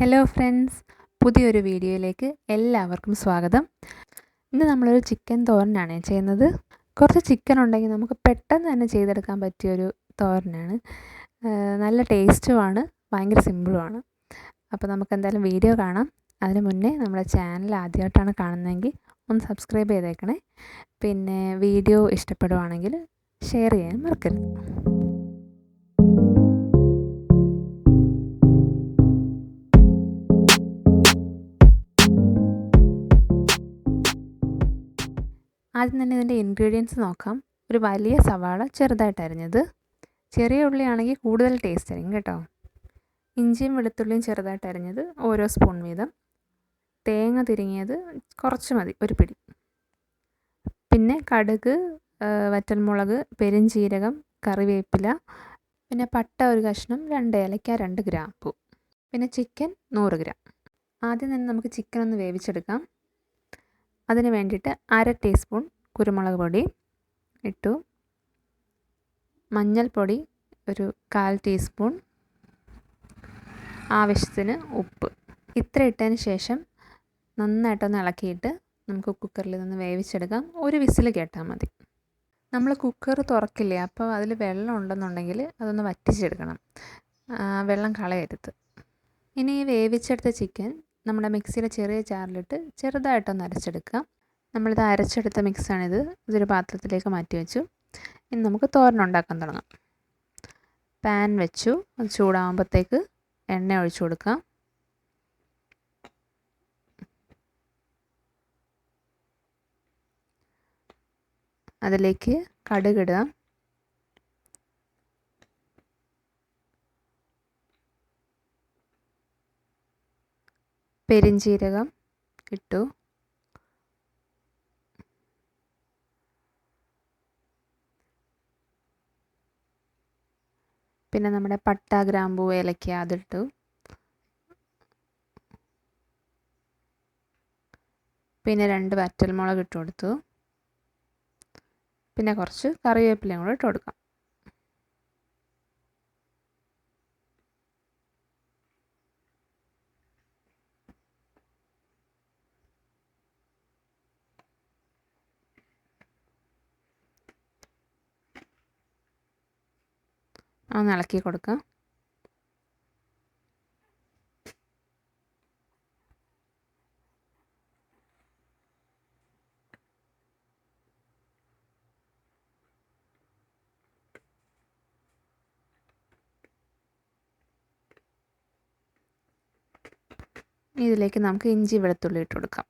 Hello friends, പുതിയൊരു വീഡിയോയിലേക്ക് എല്ലാവർക്കും സ്വാഗതം. ഇന്ന് നമ്മളൊരു ചിക്കൻ തോരനാണ് ചെയ്യുന്നത്. കുറച്ച് ചിക്കൻ ഉണ്ടെങ്കിൽ നമുക്ക് പെട്ടെന്ന് തന്നെ ചെയ്തെടുക്കാൻ പറ്റിയൊരു തോരനാണ്. നല്ല ടേസ്റ്റുമാണ്, ഭയങ്കര സിമ്പിളുമാണ്. അപ്പോൾ നമുക്ക് എന്തായാലും വീഡിയോ കാണാം. അതിന് മുന്നേ നമ്മുടെ ചാനൽ ആദ്യമായിട്ടാണ് കാണുന്നതെങ്കിൽ ഒന്ന് സബ്സ്ക്രൈബ് ചെയ്തേക്കണേ. പിന്നെ വീഡിയോ ഇഷ്ടപ്പെടുവാണെങ്കിൽ ഷെയർ ചെയ്യാൻ മറക്കരുത്. ആദ്യം തന്നെ ഇതിൻ്റെ ഇൻഗ്രീഡിയൻസ് നോക്കാം. ഒരു വലിയ സവാള ചെറുതായിട്ട് അരിഞ്ഞത്, ചെറിയ ഉള്ളിയാണെങ്കിൽ കൂടുതൽ ടേസ്റ്റ് ആയിരിക്കും കേട്ടോ. ഇഞ്ചിയും വെളുത്തുള്ളിയും ചെറുതായിട്ട് അരിഞ്ഞത് ഓരോ സ്പൂൺ വീതം, തേങ്ങ തിരിങ്ങിയത് കുറച്ച് മതി, ഒരു പിടി. പിന്നെ കടുക്, വറ്റൽമുളക്, പെരുംജീരകം, കറിവേപ്പില, പിന്നെ പട്ട ഒരു കഷ്ണം, 2 ഏലക്ക, 2 ഗ്രാമ്പൂ, പിന്നെ ചിക്കൻ 100 ഗ്രാം. ആദ്യം തന്നെ നമുക്ക് ചിക്കൻ ഒന്ന് വേവിച്ചെടുക്കാം. അതിന് വേണ്ടിയിട്ട് 1/2 ടീസ്പൂൺ കുരുമുളക് പൊടി ഇട്ടു, മഞ്ഞൾപ്പൊടി ഒരു 1/4 ടീസ്പൂൺ, ആവശ്യത്തിന് ഉപ്പ്. ഇത്ര ഇട്ടതിന് ശേഷം നന്നായിട്ടൊന്ന് ഇളക്കിയിട്ട് നമുക്ക് കുക്കറിൽ നിന്ന് വേവിച്ചെടുക്കാം. ഒരു വിസിൽ കേട്ടാൽ മതി. നമ്മൾ കുക്കർ തുറക്കില്ലേ, അപ്പോൾ അതിൽ വെള്ളം ഉണ്ടെന്നുണ്ടെങ്കിൽ അതൊന്ന് വറ്റിച്ചെടുക്കണം, വെള്ളം കളയരുത്. ഇനി ഈ വേവിച്ചെടുത്ത ചിക്കൻ നമ്മുടെ മിക്സിയിലെ ചെറിയ ജാറിലിട്ട് ചെറുതായിട്ടൊന്ന് അരച്ചെടുക്കുക. നമ്മളിത് അരച്ചെടുത്ത മിക്സാണിത്. ഇതൊരു പാത്രത്തിലേക്ക് മാറ്റി വെച്ചു. ഇനി നമുക്ക് തോരൻ ഉണ്ടാക്കാൻ തുടങ്ങാം. പാൻ വെച്ചു, അത് ചൂടാകുമ്പോഴത്തേക്ക് എണ്ണ ഒഴിച്ചു കൊടുക്കാം. അതിലേക്ക് കടുകിടുക, പെരുംജീരകം ഇട്ടു, പിന്നെ നമ്മുടെ പട്ട, ഗ്രാമ്പൂ, ഏലക്ക അതിട്ടു, പിന്നെ 2 വറ്റൽമുളക് ഇട്ട് കൊടുത്തു, പിന്നെ കുറച്ച് കറിവേപ്പിലയും കൂടെ ഇട്ട് കൊടുക്കാം. ഒന്ന് ഇളക്കി കൊടുക്കാം. ഇതിലേക്ക് നമുക്ക് ഇഞ്ചി വെളുത്തുള്ളി ഇട്ട് കൊടുക്കാം.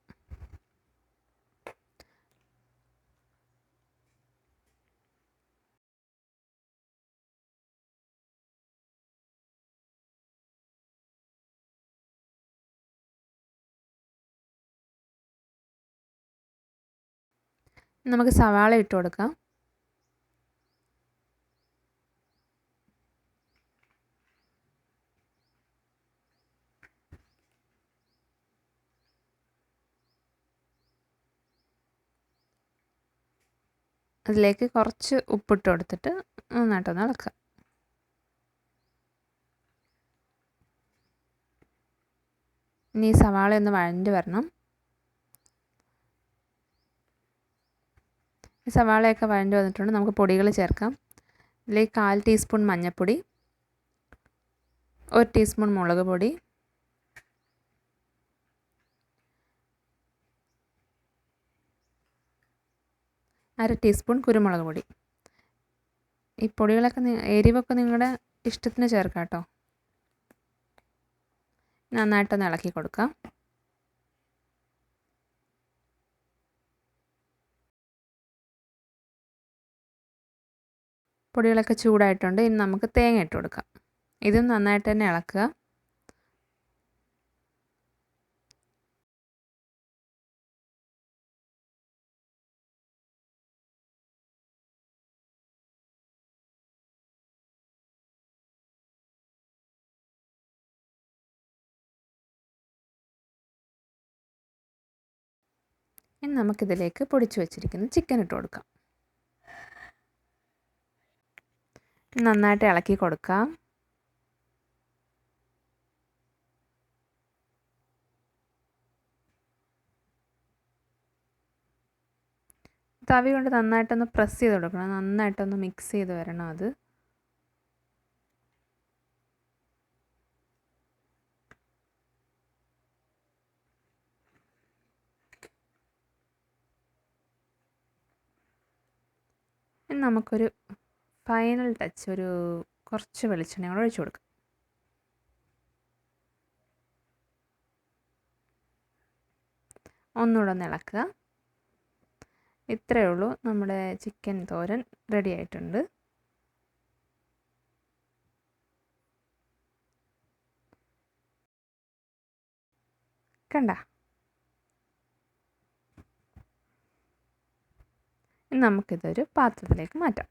നമുക്ക് സവാള ഇട്ട് കൊടുക്കാം. അതിലേക്ക് കുറച്ച് ഉപ്പിട്ട് കൊടുത്തിട്ട് നന്നായിട്ടൊന്ന് ഇളക്കുക. ഇനി ഈ സവാള ഒന്ന് വഴണ്ട് വരണം. ഈ സവാളയൊക്കെ വഴണ്ട് വന്നിട്ടുണ്ട്. നമുക്ക് പൊടികൾ ചേർക്കാം. ഇതിലേക്ക് 1/4 ടീസ്പൂൺ മഞ്ഞൾപ്പൊടി, 1 ടീസ്പൂൺ മുളക് പൊടി, 1/2 ടീസ്പൂൺ കുരുമുളക് പൊടി. ഈ പൊടികളൊക്കെ എരിവൊക്കെ നിങ്ങളുടെ ഇഷ്ടത്തിന് ചേർക്കാം കേട്ടോ. നന്നായിട്ടൊന്ന് ഇളക്കി കൊടുക്കാം. പൊടികളൊക്കെ ചൂടായിട്ടുണ്ട്. ഇനി നമുക്ക് തേങ്ങ ഇട്ട് കൊടുക്കാം. ഇതും നന്നായിട്ട് തന്നെ ഇളക്കുക. ഇനി നമുക്കിതിലേക്ക് പൊടിച്ചു വച്ചിരിക്കുന്ന ചിക്കൻ ഇട്ട് കൊടുക്കാം. നന്നായിട്ട് ഇളക്കി കൊടുക്കാം. തവി കൊണ്ട് നന്നായിട്ടൊന്ന് പ്രസ് ചെയ്ത് കൊടുക്കണം. നന്നായിട്ടൊന്ന് മിക്സ് ചെയ്ത് വരണം അത്. ഇനി നമുക്കൊരു ഫൈനൽ ടച്ച്, ഒരു കുറച്ച് വെളിച്ചെണ്ണ കൂടെ ഒഴിച്ച് കൊടുക്കാം. ഒന്നുകൂടെ ഒന്ന് ഇളക്കുക. ഇത്രയേ ഉള്ളൂ, നമ്മുടെ ചിക്കൻ തോരൻ റെഡി ആയിട്ടുണ്ട്. കണ്ട, ഇനി നമുക്കിതൊരു പാത്രത്തിലേക്ക് മാറ്റാം.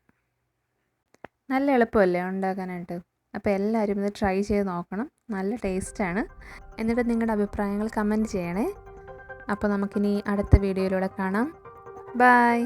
നല്ല എളുപ്പമല്ലേ ഉണ്ടാക്കാനായിട്ട്? അപ്പോൾ എല്ലാവരും ഇത് ട്രൈ ചെയ്ത് നോക്കണം. നല്ല ടേസ്റ്റാണ്. എന്നിട്ട് നിങ്ങളുടെ അഭിപ്രായങ്ങൾ കമൻറ്റ് ചെയ്യണേ. അപ്പോൾ നമുക്കിനി അടുത്ത വീഡിയോയിലൂടെ കാണാം. ബൈ.